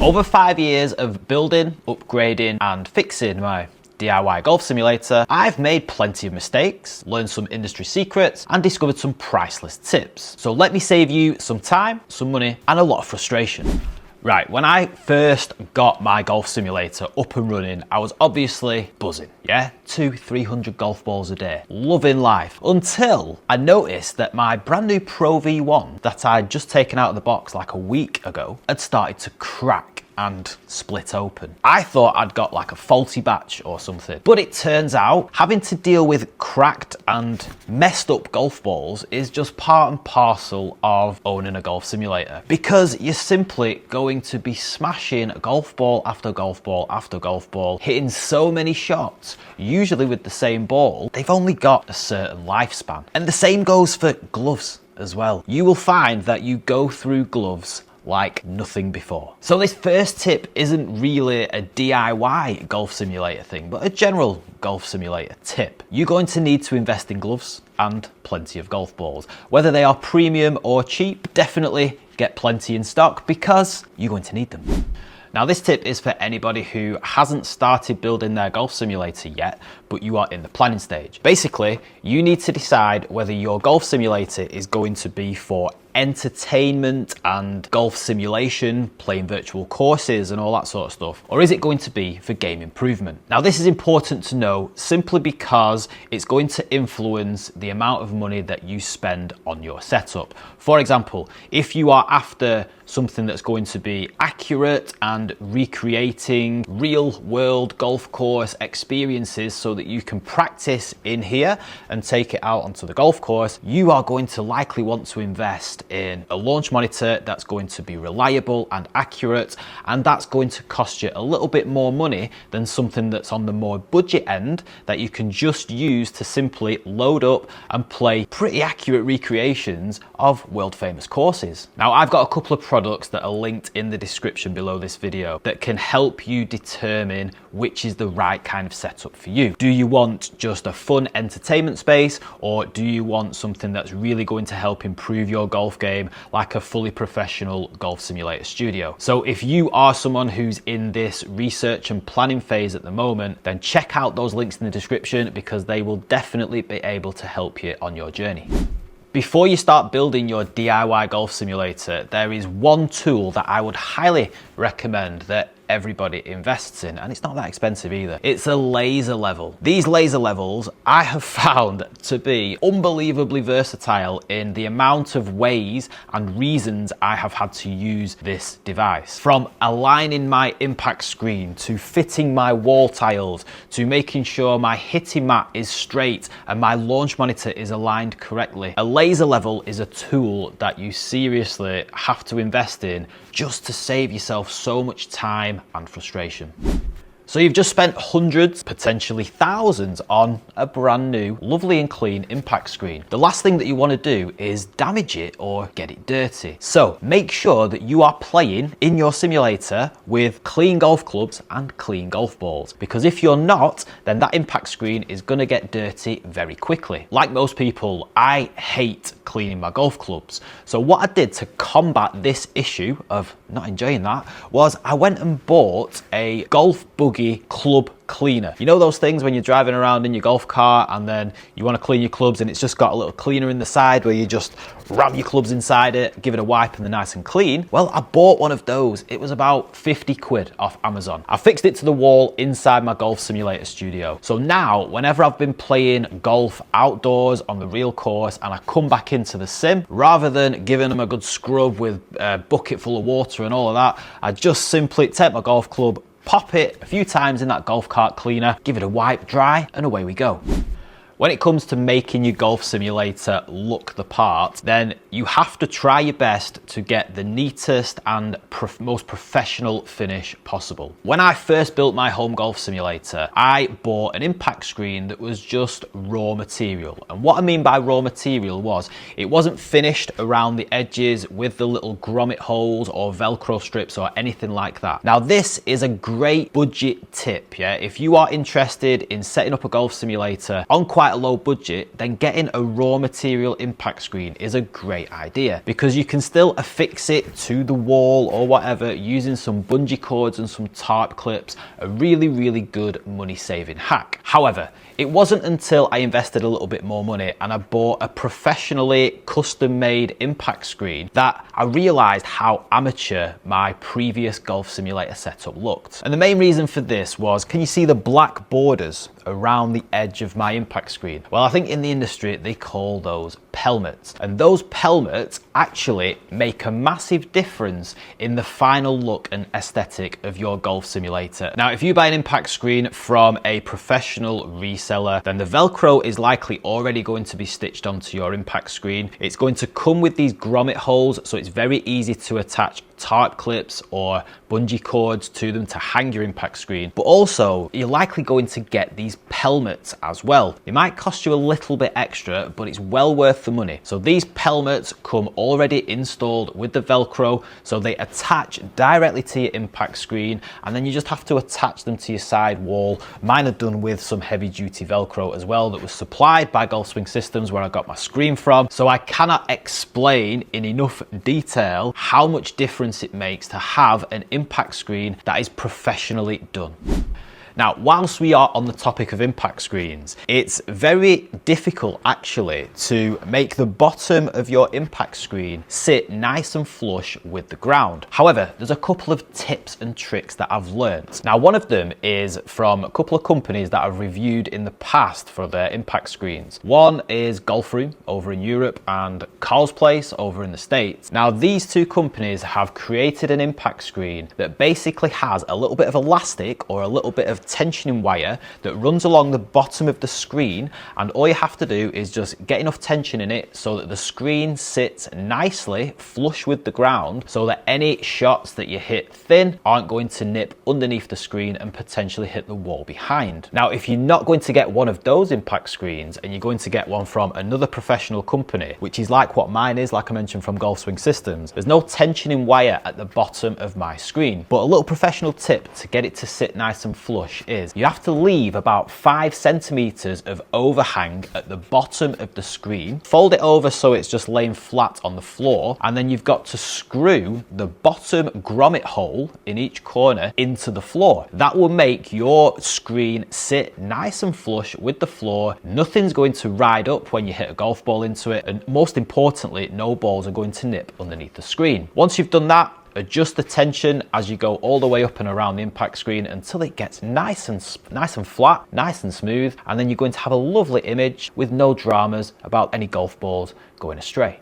Over 5 years of building, upgrading and fixing my DIY golf simulator, I've made plenty of mistakes, learned some industry secrets and discovered some priceless tips. So let me save you some time, some money and a lot of frustration. Right, when I first got my golf simulator up and running, I was obviously buzzing, yeah? 200-300 golf balls a day, loving life, until I noticed that my brand new Pro V1 that I'd just taken out of the box like a week ago had started to crack and split open. I thought I'd got like a faulty batch or something, but it turns out having to deal with cracked and messed up golf balls is just part and parcel of owning a golf simulator, because you're simply going to be smashing golf ball after golf ball after golf ball, hitting so many shots, usually with the same ball. They've only got a certain lifespan. And the same goes for gloves as well. You will find that you go through gloves like nothing before. So this first tip isn't really a DIY golf simulator thing, but a general golf simulator tip. You're going to need to invest in gloves and plenty of golf balls. Whether they are premium or cheap, definitely get plenty in stock because you're going to need them. Now this tip is for anybody who hasn't started building their golf simulator yet, but you are in the planning stage. Basically, you need to decide whether your golf simulator is going to be for entertainment and golf simulation, playing virtual courses and all that sort of stuff, or is it going to be for game improvement? Now this is important to know simply because it's going to influence the amount of money that you spend on your setup. For example, if you are after something that's going to be accurate and recreating real world golf course experiences so that you can practice in here and take it out onto the golf course, you are going to likely want to invest in a launch monitor that's going to be reliable and accurate, and that's going to cost you a little bit more money than something that's on the more budget end that you can just use to simply load up and play pretty accurate recreations of world famous courses. Now I've got a couple of products that are linked in the description below this video that can help you determine which is the right kind of setup for you. Do you want just a fun entertainment space, or do you want something that's really going to help improve your golf game, like a fully professional golf simulator studio? So if you are someone who's in this research and planning phase at the moment, then check out those links in the description because they will definitely be able to help you on your journey. Before you start building your DIY golf simulator, there is one tool that I would highly recommend that everybody invests in, and it's not that expensive either. It's a laser level. These laser levels I have found to be unbelievably versatile in the amount of ways and reasons I have had to use this device. From aligning my impact screen, to fitting my wall tiles, to making sure my hitting mat is straight and my launch monitor is aligned correctly. A laser level is a tool that you seriously have to invest in just to save yourself so much time and frustration. So you've just spent hundreds, potentially thousands on a brand new, lovely and clean impact screen. The last thing that you want to do is damage it or get it dirty. So make sure that you are playing in your simulator with clean golf clubs and clean golf balls, because if you're not, then that impact screen is going to get dirty very quickly. Like most people, I hate cleaning my golf clubs. So what I did to combat this issue of not enjoying that was I went and bought a golf buggy club cleaner. You know those things when you're driving around in your golf car and then you want to clean your clubs and it's just got a little cleaner in the side where you just ram your clubs inside it, give it a wipe and they're nice and clean? Well, I bought one of those. It was about 50 quid off Amazon. I fixed it to the wall inside my golf simulator studio. So now whenever I've been playing golf outdoors on the real course and I come back into the sim, rather than giving them a good scrub with a bucket full of water and all of that, I just simply take my golf club, pop it a few times in that golf cart cleaner, give it a wipe, dry, and away we go. When it comes to making your golf simulator look the part, then you have to try your best to get the neatest and most professional finish possible. When I first built my home golf simulator, I bought an impact screen that was just raw material. And what I mean by raw material was it wasn't finished around the edges with the little grommet holes or Velcro strips or anything like that. Now this is a great budget tip, yeah? If you are interested in setting up a golf simulator on quite quite a low budget, then getting a raw material impact screen is a great idea because you can still affix it to the wall or whatever using some bungee cords and some tarp clips. A really good money saving hack. However, it wasn't until I invested a little bit more money and I bought a professionally custom made impact screen that I realized how amateur my previous golf simulator setup looked. And the main reason for this was, can you see the black borders around the edge of my impact screen? Well, I think in the industry they call those pelmets, and those pelmets actually make a massive difference in the final look and aesthetic of your golf simulator. Now, if you buy an impact screen from a professional reseller, then the Velcro is likely already going to be stitched onto your impact screen. It's going to come with these grommet holes, so it's very easy to attach tarp clips or bungee cords to them to hang your impact screen. But also, you're likely going to get these pelmets as well. It might cost you a little bit extra, but it's well worth the money. So these pelmets come already installed with the Velcro, so they attach directly to your impact screen, and then you just have to attach them to your side wall. Mine are done with some heavy duty Velcro as well that was supplied by Golf Swing Systems, where I got my screen from. So I cannot explain in enough detail how much difference it makes to have an impact screen that is professionally done. Now, whilst we are on the topic of impact screens, it's very difficult actually to make the bottom of your impact screen sit nice and flush with the ground. However, there's a couple of tips and tricks that I've learned. Now, one of them is from a couple of companies that I've reviewed in the past for their impact screens. One is Golf Room over in Europe and Carl's Place over in the States. Now, these two companies have created an impact screen that basically has a little bit of elastic or a little bit of tensioning wire that runs along the bottom of the screen, and all you have to do is just get enough tension in it so that the screen sits nicely flush with the ground, so that any shots that you hit thin aren't going to nip underneath the screen and potentially hit the wall behind. Now, if you're not going to get one of those impact screens and you're going to get one from another professional company, which is like what mine is, like I mentioned, from Golf Swing Systems, there's no tensioning wire at the bottom of my screen. But a little professional tip to get it to sit nice and flush is you have to leave about 5 centimeters of overhang at the bottom of the screen, fold it over so it's just laying flat on the floor, and then you've got to screw the bottom grommet hole in each corner into the floor. That will make your screen sit nice and flush with the floor. Nothing's going to ride up when you hit a golf ball into it, and most importantly, no balls are going to nip underneath the screen. Once you've done that, adjust the tension as you go all the way up and around the impact screen until it gets nice and flat, nice and smooth, and then you're going to have a lovely image with no dramas about any golf balls going astray.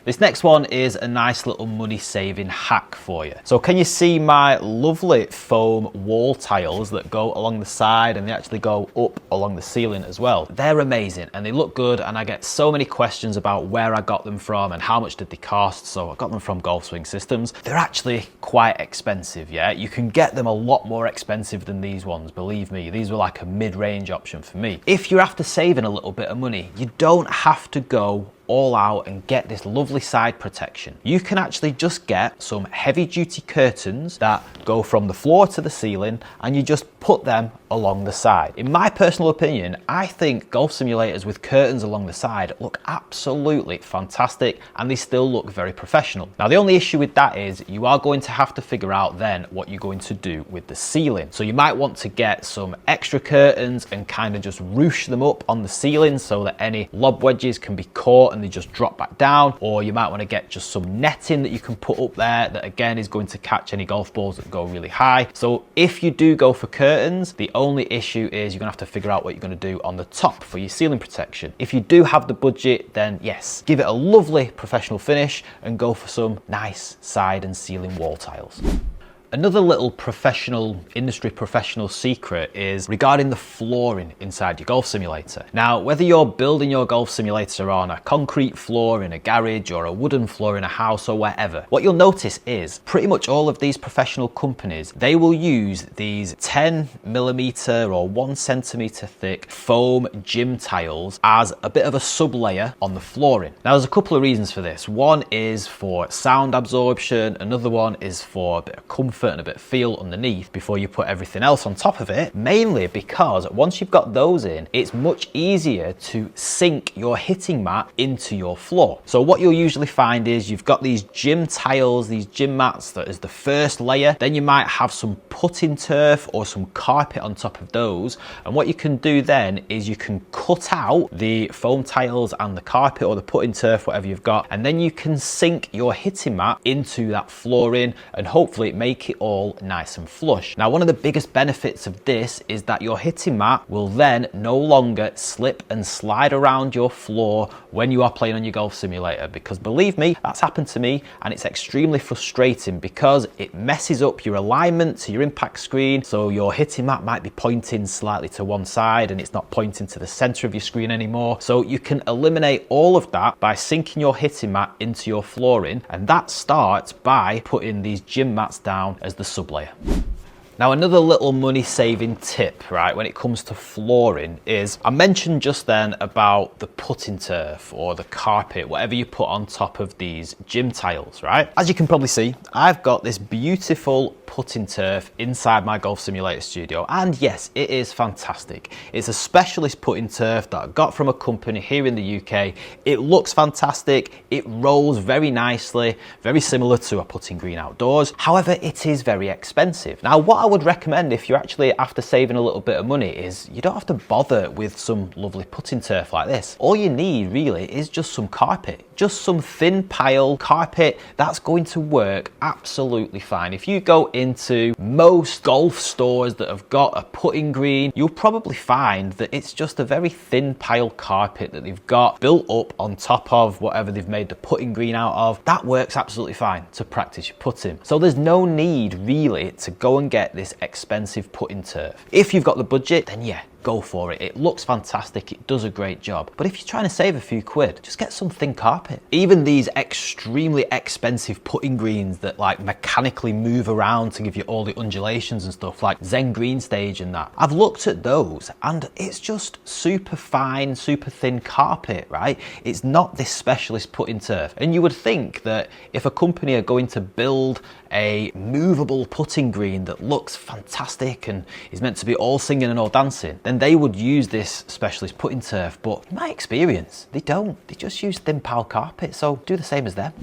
This next one is a nice little money saving hack for you. So can you see my lovely foam wall tiles that go along the side, and they actually go up along the ceiling as well? They're amazing and they look good, and I get so many questions about where I got them from and how much did they cost. So I got them from Golf Swing Systems. They're actually quite expensive, yeah? You can get them a lot more expensive than these ones, believe me. These were like a mid-range option for me. If you're after saving a little bit of money, you don't have to go all out and get this lovely side protection. You can actually just get some heavy duty curtains that go from the floor to the ceiling, and you just put them along the side. In my personal opinion, I think golf simulators with curtains along the side look absolutely fantastic, and they still look very professional. Now, the only issue with that is you are going to have to figure out then what you're going to do with the ceiling. So you might want to get some extra curtains and kind of just roosh them up on the ceiling so that any lob wedges can be caught and they just drop back down. Or you might want to get just some netting that you can put up there that again is going to catch any golf balls that go really high. So if you do go for curtains, the only issue is you're gonna have to figure out what you're gonna do on the top for your ceiling protection. If you do have the budget, then yes, give it a lovely professional finish and go for some nice side and ceiling wall tiles. Another little industry professional secret is regarding the flooring inside your golf simulator. Now, whether you're building your golf simulator on a concrete floor in a garage or a wooden floor in a house or wherever, what you'll notice is pretty much all of these professional companies, they will use these 10mm or 1cm thick foam gym tiles as a bit of a sub-layer on the flooring. Now, there's a couple of reasons for this. One is for sound absorption, another one is for a bit of comfort comfort and a bit of feel underneath before you put everything else on top of it, mainly because once you've got those in, it's much easier to sink your hitting mat into your floor. So what you'll usually find is you've got these gym tiles, these gym mats that is the first layer, then you might have some putting turf or some carpet on top of those, and what you can do then is you can cut out the foam tiles and the carpet or the putting turf, whatever you've got, and then you can sink your hitting mat into that flooring and hopefully make it all nice and flush. Now, one of the biggest benefits of this is that your hitting mat will then no longer slip and slide around your floor when you are playing on your golf simulator, because believe me, that's happened to me and it's extremely frustrating because it messes up your alignment to your impact screen. So your hitting mat might be pointing slightly to one side and it's not pointing to the center of your screen anymore. So you can eliminate all of that by sinking your hitting mat into your flooring, and that starts by putting these gym mats down as the sublayer. Now, another little money saving tip, right, when it comes to flooring is, I mentioned just then about the putting turf or the carpet, whatever you put on top of these gym tiles, right? As you can probably see, I've got this beautiful putting turf inside my golf simulator studio, and yes, it is fantastic. It's a specialist putting turf that I got from a company here in the UK. It looks fantastic, it rolls very nicely, very similar to a putting green outdoors. However, it is very expensive. Now, what I would recommend if you're actually after saving a little bit of money is you don't have to bother with some lovely putting turf like this. All you need really is just some carpet, just some thin pile carpet. That's going to work absolutely fine. If you go into most golf stores that have got a putting green, you'll probably find that it's just a very thin pile carpet that they've got built up on top of whatever they've made the putting green out of. That works absolutely fine to practice your putting. So there's no need really to go and get this expensive putting turf. If you've got the budget, then yeah, go for it. It looks fantastic, it does a great job. But if you're trying to save a few quid, just get some thin carpet. Even these extremely expensive putting greens that like mechanically move around to give you all the undulations and stuff, like Zen Green Stage and that, I've looked at those and it's just super fine, super thin carpet, right? It's not this specialist putting turf. And you would think that if a company are going to build a movable putting green that looks fantastic and is meant to be all singing and all dancing, then they would use this specialist putting turf. But in my experience, they don't. They just use thin pile carpet, so do the same as them.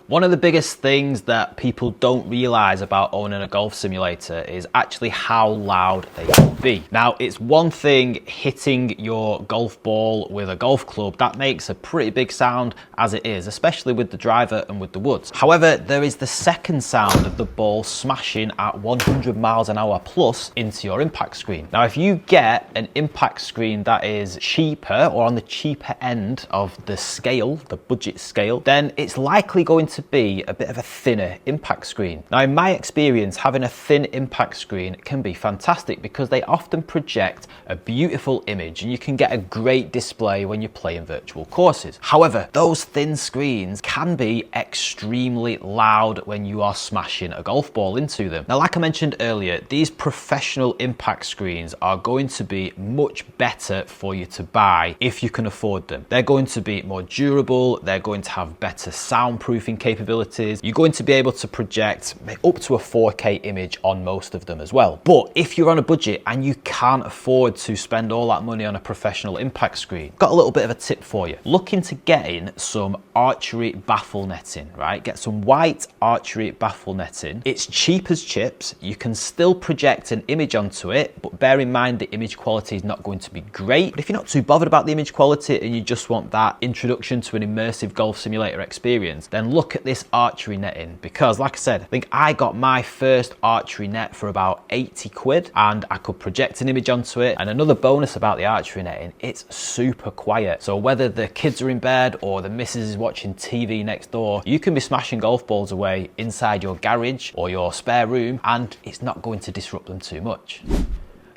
One of the biggest things that people don't realize about owning a golf simulator is actually how loud they can be. Now, it's one thing hitting your golf ball with a golf club. That makes a pretty big sound as it is, especially with the driver and with the woods. However, there is the second sound of the ball smashing at 100 miles an hour plus into your impact screen. Now, if you get an impact screen that is cheaper or on the cheaper end of the scale, the budget scale, then it's likely going to be a bit of a thinner impact screen. Now, in my experience, having a thin impact screen can be fantastic because they often project a beautiful image and you can get a great display when you're playing virtual courses. However, those thin screens can be extremely loud when you are smashing a golf ball into them. Now, like I mentioned earlier, these professional impact screens are going to be much better for you to buy if you can afford them. They're going to be more durable, they're going to have better soundproofing capabilities. You're going to be able to project up to a 4K image on most of them as well. But if you're on a budget and you can't afford to spend all that money on a professional impact screen, got a little bit of a tip for you. Look into getting some archery baffle netting, right? Get some white archery baffle netting. It's cheap as chips. You can still project an image onto it, but bear in mind the image quality is not going to be great. But if you're not too bothered about the image quality and you just want that introduction to an immersive golf simulator experience, then look at this archery netting, because like I said, I think I got my first archery net for about 80 quid and I could project an image onto it. And another bonus about the archery netting, it's super quiet. So whether the kids are in bed or the missus is watching TV next door, you can be smashing golf balls away inside your garage or your spare room and it's not going to disrupt them too much.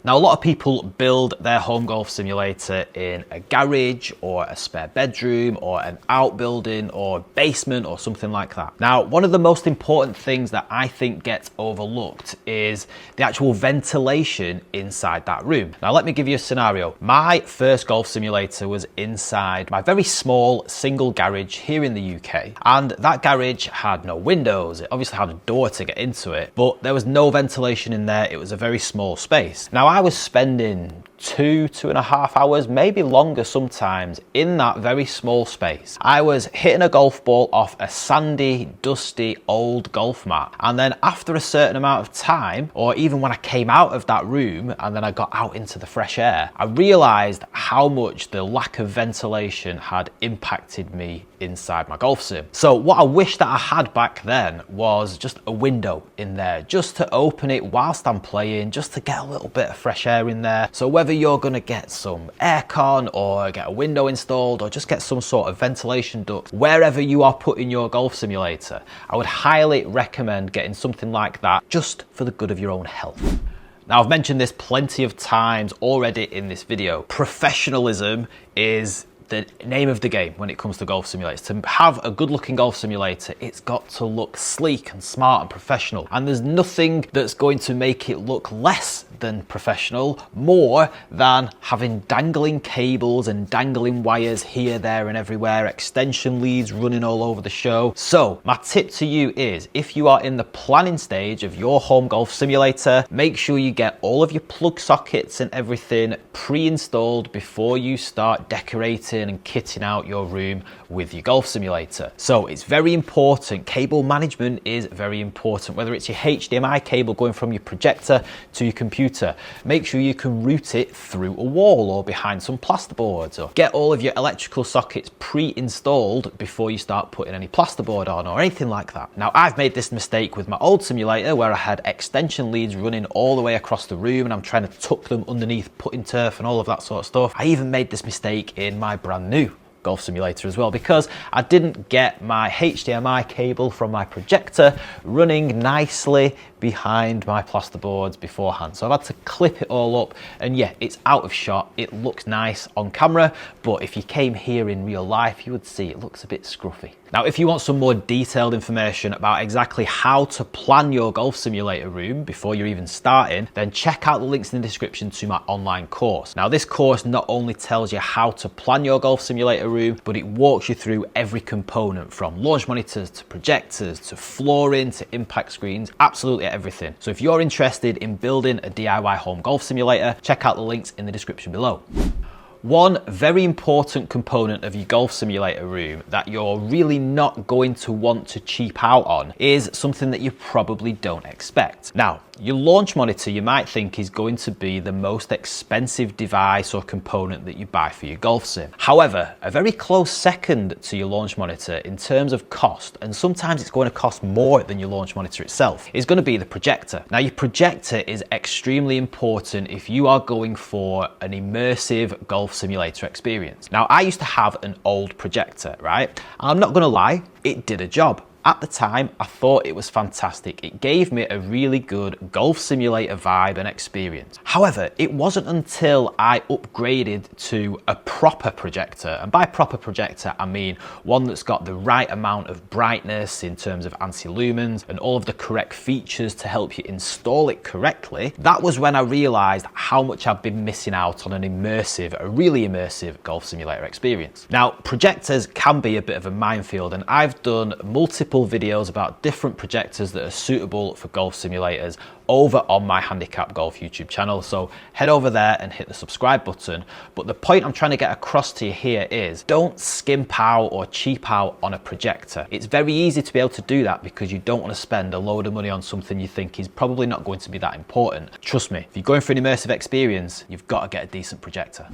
Now, a lot of people build their home golf simulator in a garage or a spare bedroom or an outbuilding or basement or something like that. Now, one of the most important things that I think gets overlooked is the actual ventilation inside that room. Now, let me give you a scenario. My first golf simulator was inside my very small single garage here in the UK, and that garage had no windows. It obviously had a door to get into it, but there was no ventilation in there. It was a very small space. Now, I was spending 2.5 hours, maybe longer sometimes, in that very small space. I was hitting a golf ball off a sandy, dusty, old golf mat. And then after a certain amount of time, or even when I came out of that room and then I got out into the fresh air, I realized how much the lack of ventilation had impacted me inside my golf sim. So what I wish that I had back then was just a window in there, just to open it whilst I'm playing, just to get a little bit of fresh air in there. So whether you're gonna get some aircon or get a window installed or just get some sort of ventilation duct, wherever you are putting your golf simulator, I would highly recommend getting something like that just for the good of your own health. Now, I've mentioned this plenty of times already in this video. Professionalism is the name of the game when it comes to golf simulators. To have a good looking golf simulator, it's got to look sleek and smart and professional. And there's nothing that's going to make it look less than professional more than having dangling cables and dangling wires here, there and everywhere, extension leads running all over the show. So my tip to you is, if you are in the planning stage of your home golf simulator, make sure you get all of your plug sockets and everything pre-installed before you start decorating and kitting out your room with your golf simulator. So it's very important. Cable management is very important, whether it's your HDMI cable going from your projector to your computer. Make sure you can route it through a wall or behind some plasterboards, or get all of your electrical sockets pre-installed before you start putting any plasterboard on or anything like that. Now, I've made this mistake with my old simulator where I had extension leads running all the way across the room and I'm trying to tuck them underneath putting turf and all of that sort of stuff. I even made this mistake in my brand new golf simulator as well, because I didn't get my HDMI cable from my projector running nicely behind my plasterboards beforehand. So I've had to clip it all up, and yeah, it's out of shot. It looks nice on camera, but if you came here in real life, you would see it looks a bit scruffy. Now, if you want some more detailed information about exactly how to plan your golf simulator room before you're even starting, then check out the links in the description to my online course. Now, this course not only tells you how to plan your golf simulator room, but it walks you through every component, from launch monitors to projectors to flooring to impact screens, absolutely everything. So if you're interested in building a DIY home golf simulator, check out the links in the description below. One very important component of your golf simulator room that you're really not going to want to cheap out on is something that you probably don't expect. Now, your launch monitor, you might think, is going to be the most expensive device or component that you buy for your golf sim. However, a very close second to your launch monitor in terms of cost, and sometimes it's going to cost more than your launch monitor itself, is going to be the projector. Now, your projector is extremely important if you are going for an immersive golf simulator experience. Now, I used to have an old projector, right? And I'm not going to lie, it did a job. At the time, I thought it was fantastic. It gave me a really good golf simulator vibe and experience. However, it wasn't until I upgraded to a proper projector, and by proper projector, I mean one that's got the right amount of brightness in terms of anti-lumens and all of the correct features to help you install it correctly. That was when I realized how much I've been missing out on a really immersive golf simulator experience. Now, projectors can be a bit of a minefield, and I've done multiple videos about different projectors that are suitable for golf simulators over on my Handicap Golf YouTube channel. So head over there and hit the subscribe button. But the point I'm trying to get across to you here is, don't skimp out or cheap out on a projector. It's very easy to be able to do that because you don't want to spend a load of money on something you think is probably not going to be that important. Trust me, if you're going for an immersive experience, you've got to get a decent projector.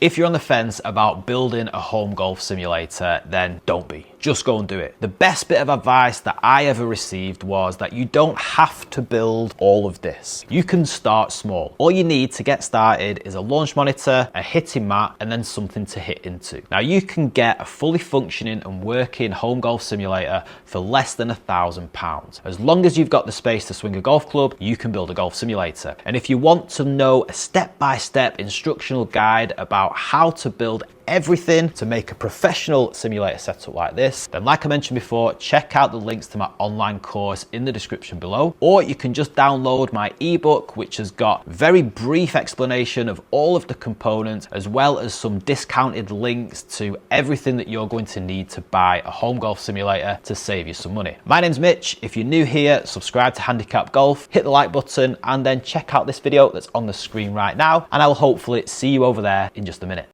If you're on the fence about building a home golf simulator, then don't be. Just go and do it. The best bit of advice that I ever received was that you don't have to build all of this. You can start small. All you need to get started is a launch monitor, a hitting mat, and then something to hit into. Now you can get a fully functioning and working home golf simulator for less than £1,000. As long as you've got the space to swing a golf club, you can build a golf simulator. And if you want to know a step-by-step instructional guide about how to build everything to make a professional simulator setup like this, then like I mentioned before, check out the links to my online course in the description below, or you can just download my ebook, which has got very brief explanation of all of the components, as well as some discounted links to everything that you're going to need to buy a home golf simulator to save you some money. My name's Mitch. If you're new here, subscribe to Handicap Golf, hit the like button, and then check out this video that's on the screen right now, and I will hopefully see you over there in just a minute.